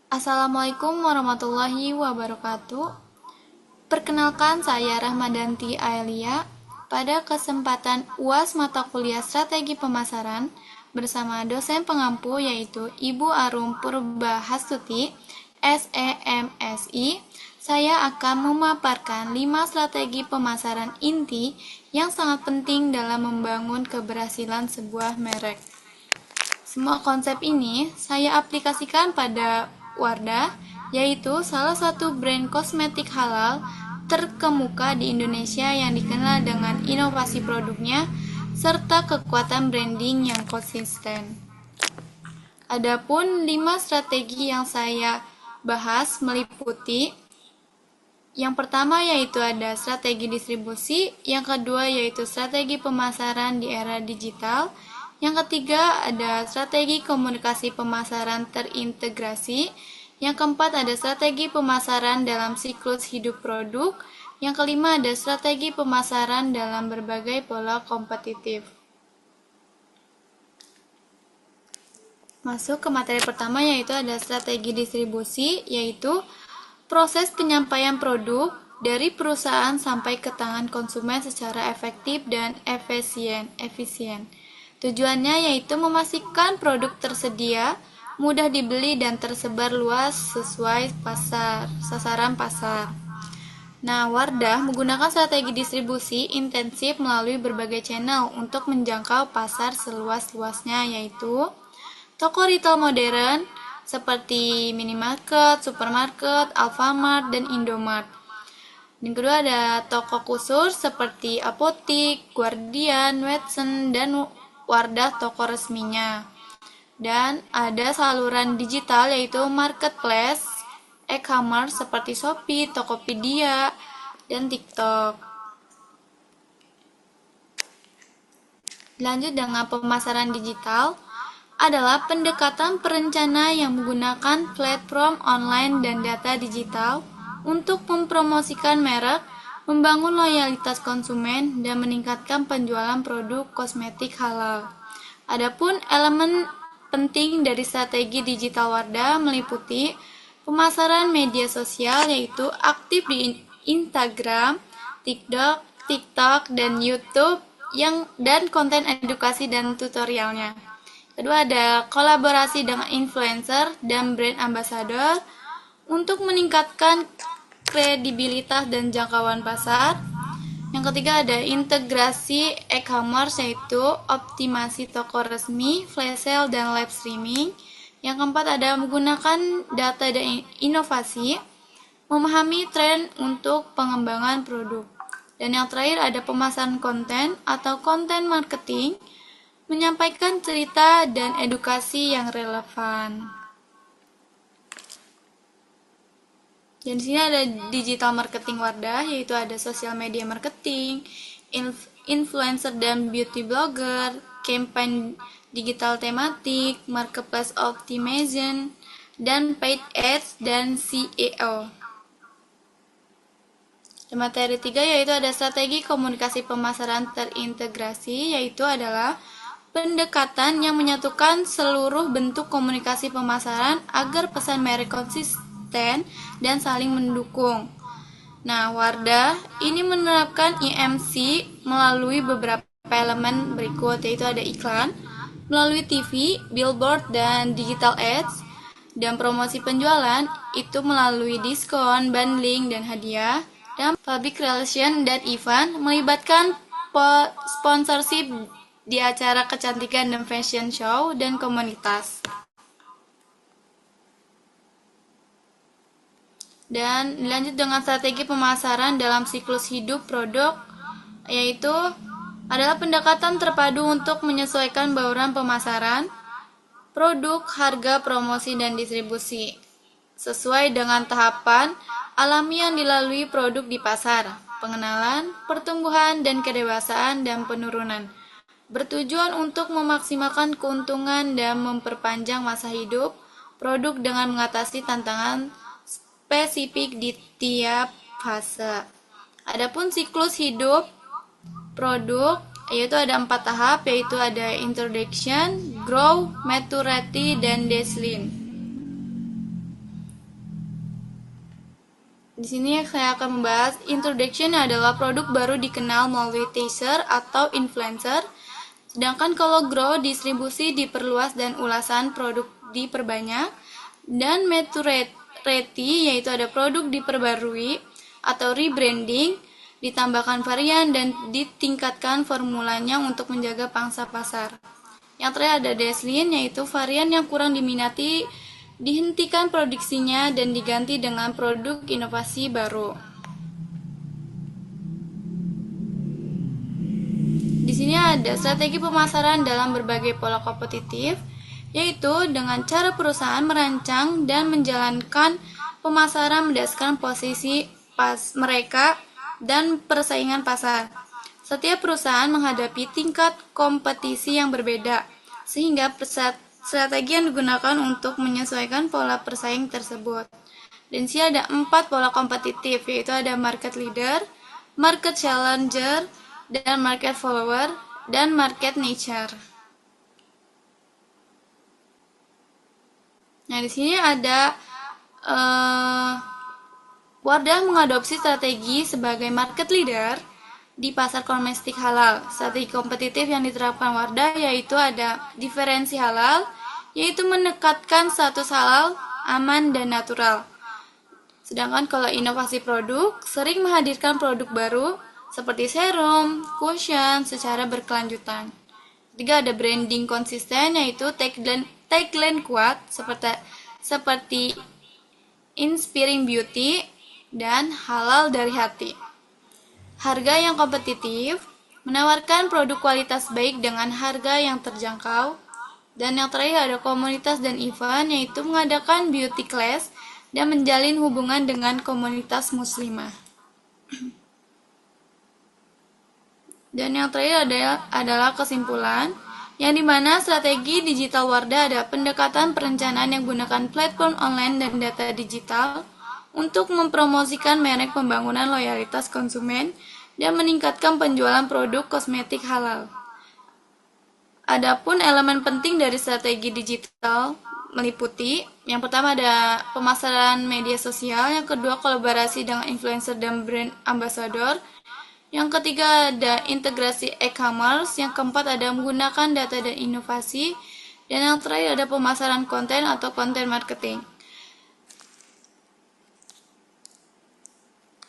Assalamualaikum warahmatullahi wabarakatuh. Perkenalkan, saya Rahmadanti Aelia. Pada kesempatan UAS mata kuliah Strategi Pemasaran bersama dosen pengampu yaitu Ibu Arum Purbahastuti, SEMSI, saya akan memaparkan 5 strategi pemasaran inti yang sangat penting dalam membangun keberhasilan sebuah merek. Semua konsep ini saya aplikasikan pada Wardah, yaitu salah satu brand kosmetik halal terkemuka di Indonesia yang dikenal dengan inovasi produknya serta kekuatan branding yang konsisten. Adapun 5 strategi yang saya bahas meliputi yang pertama yaitu ada strategi distribusi, yang kedua yaitu strategi pemasaran di era digital, yang ketiga ada strategi komunikasi pemasaran terintegrasi, yang keempat ada strategi pemasaran dalam siklus hidup produk, yang kelima ada strategi pemasaran dalam berbagai pola kompetitif. Masuk ke materi pertama yaitu ada strategi distribusi, yaitu proses penyampaian produk dari perusahaan sampai ke tangan konsumen secara efektif dan efisien. Tujuannya yaitu memastikan produk tersedia, mudah dibeli dan tersebar luas sesuai sasaran pasar. Nah, Wardah menggunakan strategi distribusi intensif melalui berbagai channel untuk menjangkau pasar seluas-luasnya, yaitu toko retail modern seperti minimarket, supermarket, Alfamart, dan Indomart. Yang kedua ada toko khusus seperti apotik, Guardian, Watson, dan Wardah toko resminya. Dan ada saluran digital yaitu marketplace, e-commerce seperti Shopee, Tokopedia, dan TikTok. Lanjut dengan pemasaran digital adalah pendekatan perencana yang menggunakan platform online dan data digital untuk mempromosikan merek, membangun loyalitas konsumen, dan meningkatkan penjualan produk kosmetik halal. Adapun elemen penting dari strategi digital Wardah meliputi pemasaran media sosial yaitu aktif di Instagram, TikTok, dan YouTube dan konten edukasi dan tutorialnya. Kedua ada kolaborasi dengan influencer dan brand ambassador untuk meningkatkan kredibilitas dan jangkauan pasar. Yang ketiga ada integrasi e-commerce yaitu optimasi toko resmi, flash sale, dan live streaming. Yang keempat ada menggunakan data dan inovasi, memahami tren untuk pengembangan produk. Dan yang terakhir ada pemasaran konten atau content marketing, menyampaikan cerita dan edukasi yang relevan. Dan di sini ada digital marketing Wardah, yaitu ada social media marketing, influencer dan beauty blogger, campaign digital tematik, marketplace optimization, dan paid ads dan SEO. Dan materi 3 yaitu ada strategi komunikasi pemasaran terintegrasi, yaitu adalah pendekatan yang menyatukan seluruh bentuk komunikasi pemasaran agar pesan merek konsisten dan saling mendukung. Nah, Wardah ini menerapkan IMC melalui beberapa elemen berikut, yaitu ada iklan, melalui TV, billboard, dan digital ads, dan promosi penjualan itu melalui diskon, bundling, dan hadiah, dan public relation dan event melibatkan sponsorship di acara kecantikan dan fashion show dan komunitas. Dan lanjut dengan strategi pemasaran dalam siklus hidup produk, yaitu adalah pendekatan terpadu untuk menyesuaikan bauran pemasaran, produk, harga, promosi, dan distribusi, sesuai dengan tahapan alami yang dilalui produk di pasar, pengenalan, pertumbuhan, dan kedewasaan, dan penurunan. bertujuan untuk memaksimalkan keuntungan dan memperpanjang masa hidup produk dengan mengatasi tantangan spesifik di tiap fase. Adapun siklus hidup produk yaitu ada 4 tahap, yaitu ada introduction, growth, maturity, dan decline. Di sini saya akan membahas introduction adalah produk baru dikenal melalui teaser atau influencer. Sedangkan kalau grow, distribusi diperluas dan ulasan produk diperbanyak. Dan maturity yaitu ada produk diperbarui atau rebranding, ditambahkan varian dan ditingkatkan formulanya untuk menjaga pangsa pasar. Yang terakhir ada decline, yaitu varian yang kurang diminati dihentikan produksinya dan diganti dengan produk inovasi baru. Di sini ada strategi pemasaran dalam berbagai pola kompetitif, yaitu dengan cara perusahaan merancang dan menjalankan pemasaran berdasarkan posisi mereka dan persaingan pasar. Setiap perusahaan menghadapi tingkat kompetisi yang berbeda, sehingga strategi yang digunakan untuk menyesuaikan pola persaing tersebut. Dan sini ada 4 pola kompetitif, yaitu ada market leader, market challenger, dan market follower, dan market niche. Nah, di sini ada Wardah mengadopsi strategi sebagai market leader di pasar domestik halal. Strategi kompetitif yang diterapkan Wardah yaitu ada diferensi halal, yaitu menekatkan status halal, aman, dan natural. Sedangkan kalau inovasi produk, sering menghadirkan produk baru seperti serum, cushion secara berkelanjutan. Ketiga ada branding konsisten, yaitu tagline kuat seperti inspiring beauty dan halal dari hati. Harga yang kompetitif, menawarkan produk kualitas baik dengan harga yang terjangkau. Dan yang terakhir ada komunitas dan event, yaitu mengadakan beauty class dan menjalin hubungan dengan komunitas muslimah. Dan yang terakhir adalah kesimpulan, yang dimana strategi digital Wardah ada pendekatan perencanaan yang menggunakan platform online dan data digital untuk mempromosikan merek, pembangunan loyalitas konsumen, dan meningkatkan penjualan produk kosmetik halal. Adapun elemen penting dari strategi digital meliputi, yang pertama ada pemasaran media sosial, yang kedua kolaborasi dengan influencer dan brand ambassador, yang ketiga ada integrasi e-commerce, yang keempat ada menggunakan data dan inovasi, dan yang terakhir ada pemasaran konten atau content marketing.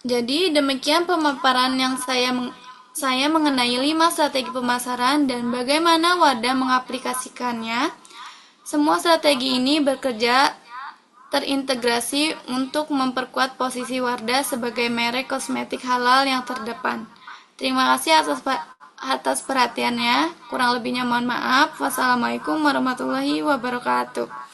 Jadi demikian pemaparan yang saya mengenai 5 strategi pemasaran dan bagaimana Wardah mengaplikasikannya. Semua strategi ini bekerja terintegrasi untuk memperkuat posisi Wardah sebagai merek kosmetik halal yang terdepan. Terima kasih atas perhatiannya. Kurang lebihnya mohon maaf. Wassalamualaikum warahmatullahi wabarakatuh.